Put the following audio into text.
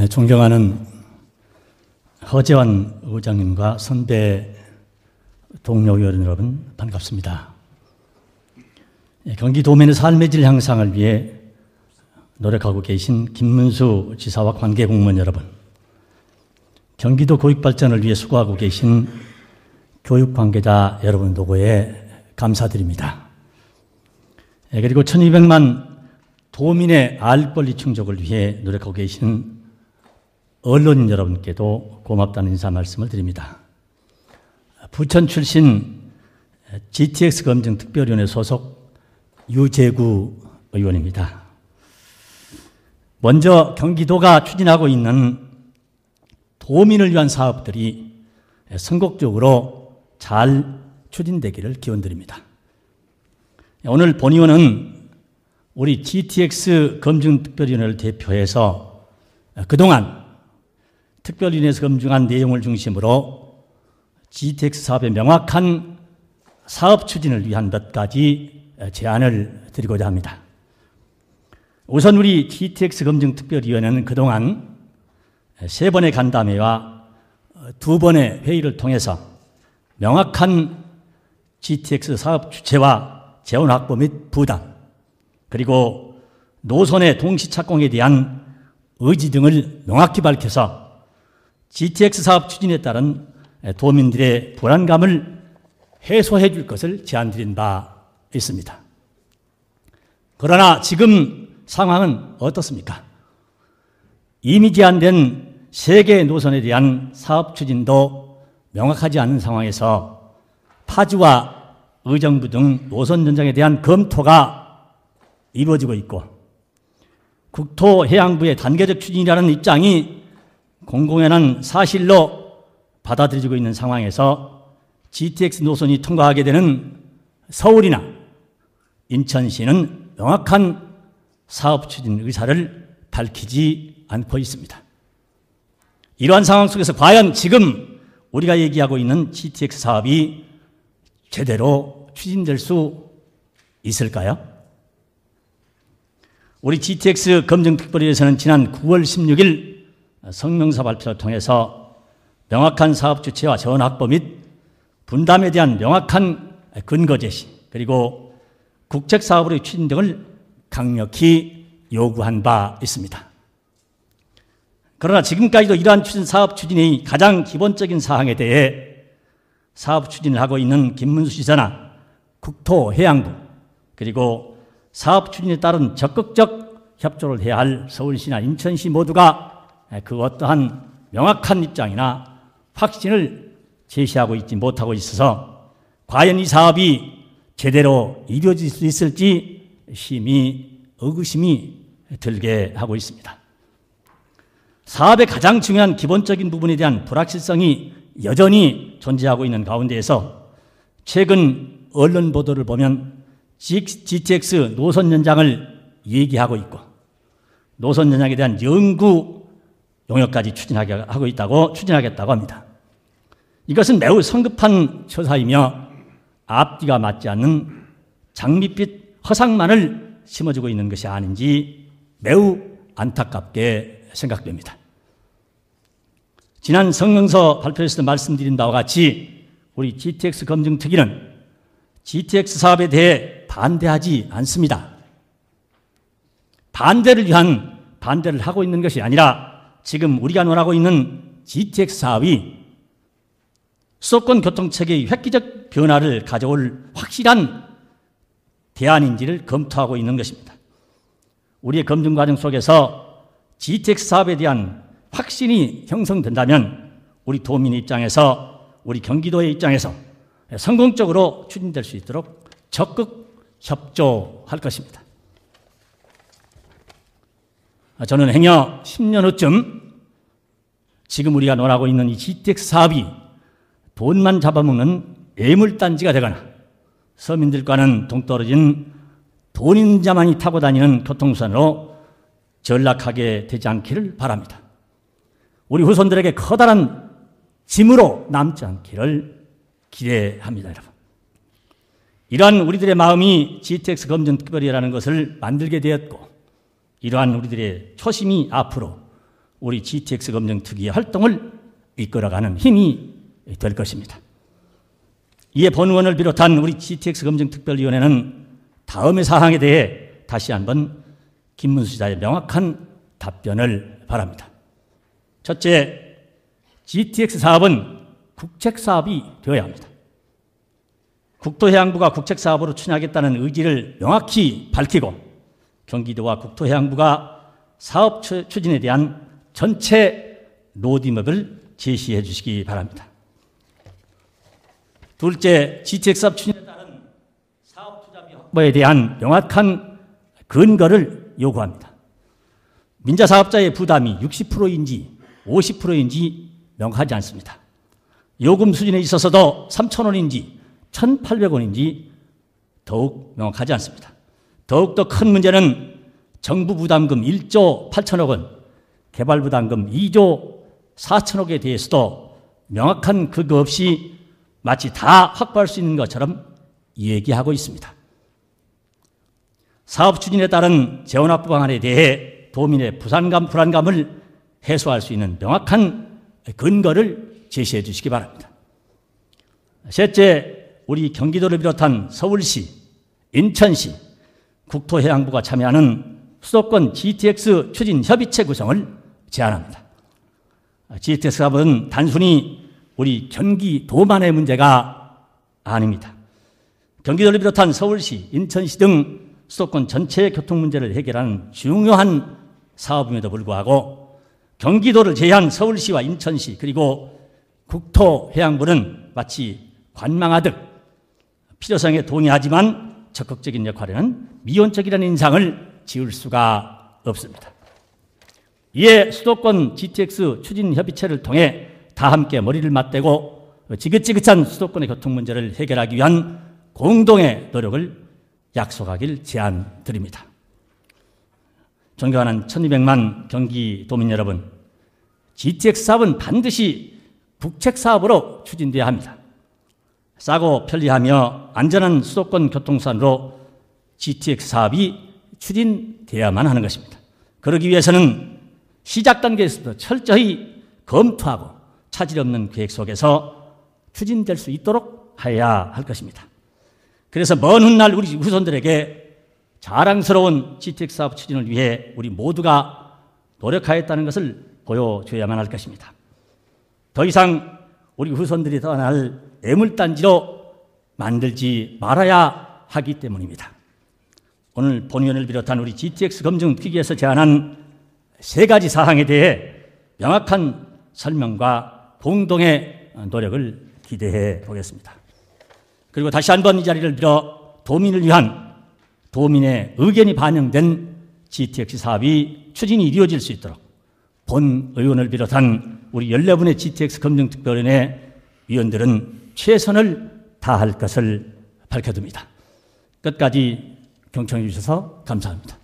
존경하는 허재환 의장님과 선배 동료 의원 여러분 반갑습니다. 경기도민의 삶의 질 향상을 위해 노력하고 계신 김문수 지사와 관계 공무원 여러분, 경기도 교육 발전을 위해 수고하고 계신 교육 관계자 여러분 노고에 감사드립니다. 그리고 1200만 도민의 알 권리 충족을 위해 노력하고 계신 언론인 여러분께도 고맙다는 인사 말씀을 드립니다. 부천 출신 GTX 검증특별위원회 소속 유재구 의원입니다. 먼저 경기도가 추진하고 있는 도민을 위한 사업들이 선곡적으로 잘 추진되기를 기원드립니다. 오늘 본의원은 우리 GTX 검증특별위원회를 대표해서 그동안 특별위원회에서 검증한 내용을 중심으로 GTX 사업의 명확한 사업 추진을 위한 몇 가지 제안을 드리고자 합니다. 우선 우리 GTX 검증특별위원회는 그동안 3번의 간담회와 2번의 회의를 통해서 명확한 GTX 사업 주체와 재원 확보 및 부담, 그리고 노선의 동시 착공에 대한 의지 등을 명확히 밝혀서 GTX 사업 추진에 따른 도민들의 불안감을 해소해 줄 것을 제안드린 바 있습니다. 그러나 지금 상황은 어떻습니까? 이미 제안된 3개의 노선에 대한 사업 추진도 명확하지 않은 상황에서 파주와 의정부 등 노선 전장에 대한 검토가 이루어지고 있고, 국토해양부의 단계적 추진이라는 입장이 공공연한 사실로 받아들여지고 있는 상황에서 GTX 노선이 통과하게 되는 서울이나 인천시는 명확한 사업 추진 의사를 밝히지 않고 있습니다. 이러한 상황 속에서 과연 지금 우리가 얘기하고 있는 GTX 사업이 제대로 추진될 수 있을까요? 우리 GTX 검증특별위에서는 지난 9월 16일 성명서 발표를 통해서 명확한 사업 주체와 재원 확보 및 분담에 대한 명확한 근거 제시, 그리고 국책 사업의 추진 등을 강력히 요구한 바 있습니다. 그러나 지금까지도 이러한 사업 추진의 가장 기본적인 사항에 대해 사업 추진을 하고 있는 김문수 지사나 국토해양부, 그리고 사업 추진에 따른 적극적 협조를 해야 할 서울시나 인천시 모두가 그 어떠한 명확한 입장이나 확신을 제시하고 있지 못하고 있어서 과연 이 사업이 제대로 이루어질 수 있을지 심히 의구심이 들게 하고 있습니다. 사업의 가장 중요한 기본적인 부분에 대한 불확실성이 여전히 존재하고 있는 가운데에서 최근 언론 보도를 보면 GTX 노선 연장을 얘기하고 있고 노선 연장에 대한 연구 용역까지 추진하겠다고 합니다. 이것은 매우 성급한 처사이며 앞뒤가 맞지 않는 장밋빛 허상만을 심어주고 있는 것이 아닌지 매우 안타깝게 생각됩니다. 지난 성명서 발표에서도 말씀드린 바와 같이 우리 GTX 검증특위는 GTX 사업에 대해 반대하지 않습니다. 반대를 위한 반대를 하고 있는 것이 아니라 지금 우리가 논하고 있는 GTX 사업이 수도권 교통체계의 획기적 변화를 가져올 확실한 대안인지를 검토하고 있는 것입니다. 우리의 검증 과정 속에서 GTX 사업에 대한 확신이 형성된다면 우리 도민의 입장에서, 우리 경기도의 입장에서 성공적으로 추진될 수 있도록 적극 협조할 것입니다. 저는 행여 10년 후쯤 지금 우리가 논하고 있는 이 GTX 사업이 돈만 잡아먹는 애물단지가 되거나 서민들과는 동떨어진 돈 있는 자만이 타고 다니는 교통수단으로 전락하게 되지 않기를 바랍니다. 우리 후손들에게 커다란 짐으로 남지 않기를 기대합니다, 여러분. 이러한 우리들의 마음이 GTX 검증특별위라는 것을 만들게 되었고, 이러한 우리들의 초심이 앞으로 우리 GTX 검증특위의 활동을 이끌어가는 힘이 될 것입니다. 이에 본 의원을 비롯한 우리 GTX 검증특별위원회는 다음의 사항에 대해 다시 한번 김문수지사의 명확한 답변을 바랍니다. 첫째, GTX 사업은 국책사업이 되어야 합니다. 국토해양부가 국책사업으로 추진하겠다는 의지를 명확히 밝히고 경기도와 국토해양부가 사업 추진에 대한 전체 로드맵을 제시해 주시기 바랍니다. 둘째, GTX 사업 추진에 따른 사업 투자비 확보에 대한 명확한 근거를 요구합니다. 민자 사업자의 부담이 60%인지 50%인지 명확하지 않습니다. 요금 수준에 있어서도 3,000원인지 1,800원인지 더욱 명확하지 않습니다. 더욱더 큰 문제는 정부 부담금 1조 8천억 원, 개발 부담금 2조 4천억에 대해서도 명확한 근거 없이 마치 다 확보할 수 있는 것처럼 얘기하고 있습니다. 사업 추진에 따른 재원 확보 방안에 대해 도민의 불안감을 해소할 수 있는 명확한 근거를 제시해 주시기 바랍니다. 셋째, 우리 경기도를 비롯한 서울시, 인천시, 국토해양부가 참여하는 수도권 GTX 추진 협의체 구성을 제안합니다. GTX 사업은 단순히 우리 경기도만의 문제가 아닙니다. 경기도를 비롯한 서울시, 인천시 등 수도권 전체의 교통 문제를 해결하는 중요한 사업임에도 불구하고 경기도를 제외한 서울시와 인천시 그리고 국토해양부는 마치 관망하듯 필요성에 동의하지만 적극적인 역할에는 미온적이라는 인상을 지울 수가 없습니다. 이에 수도권 GTX 추진 협의체를 통해 다 함께 머리를 맞대고 지긋지긋한 수도권의 교통 문제를 해결하기 위한 공동의 노력을 약속하길 제안드립니다. 존경하는 1200만 경기도민 여러분, GTX 사업은 반드시 국책사업으로 추진돼야 합니다. 싸고 편리하며 안전한 수도권 교통수단으로 GTX 사업이 추진돼야만 하는 것입니다. 그러기 위해서는 시작 단계에서부터 철저히 검토하고 차질 없는 계획 속에서 추진될 수 있도록 해야 할 것입니다. 그래서 먼 훗날 우리 후손들에게 자랑스러운 GTX 사업 추진을 위해 우리 모두가 노력하였다는 것을 보여줘야만 할 것입니다. 더 이상 우리 후손들이 떠날 애물단지로 만들지 말아야 하기 때문입니다. 오늘 본위원을 비롯한 우리 GTX 검증특위에서 제안한 3가지 사항에 대해 명확한 설명과 공동의 노력을 기대해 보겠습니다. 그리고 다시 한번 이 자리를 빌어 도민을 위한 도민의 의견이 반영된 GTX 사업이 추진이 이루어질 수 있도록 본 의원을 비롯한 우리 14분의 GTX 검증특별위원회 위원들은 최선을 다할 것을 밝혀둡니다. 끝까지 경청해 주셔서 감사합니다.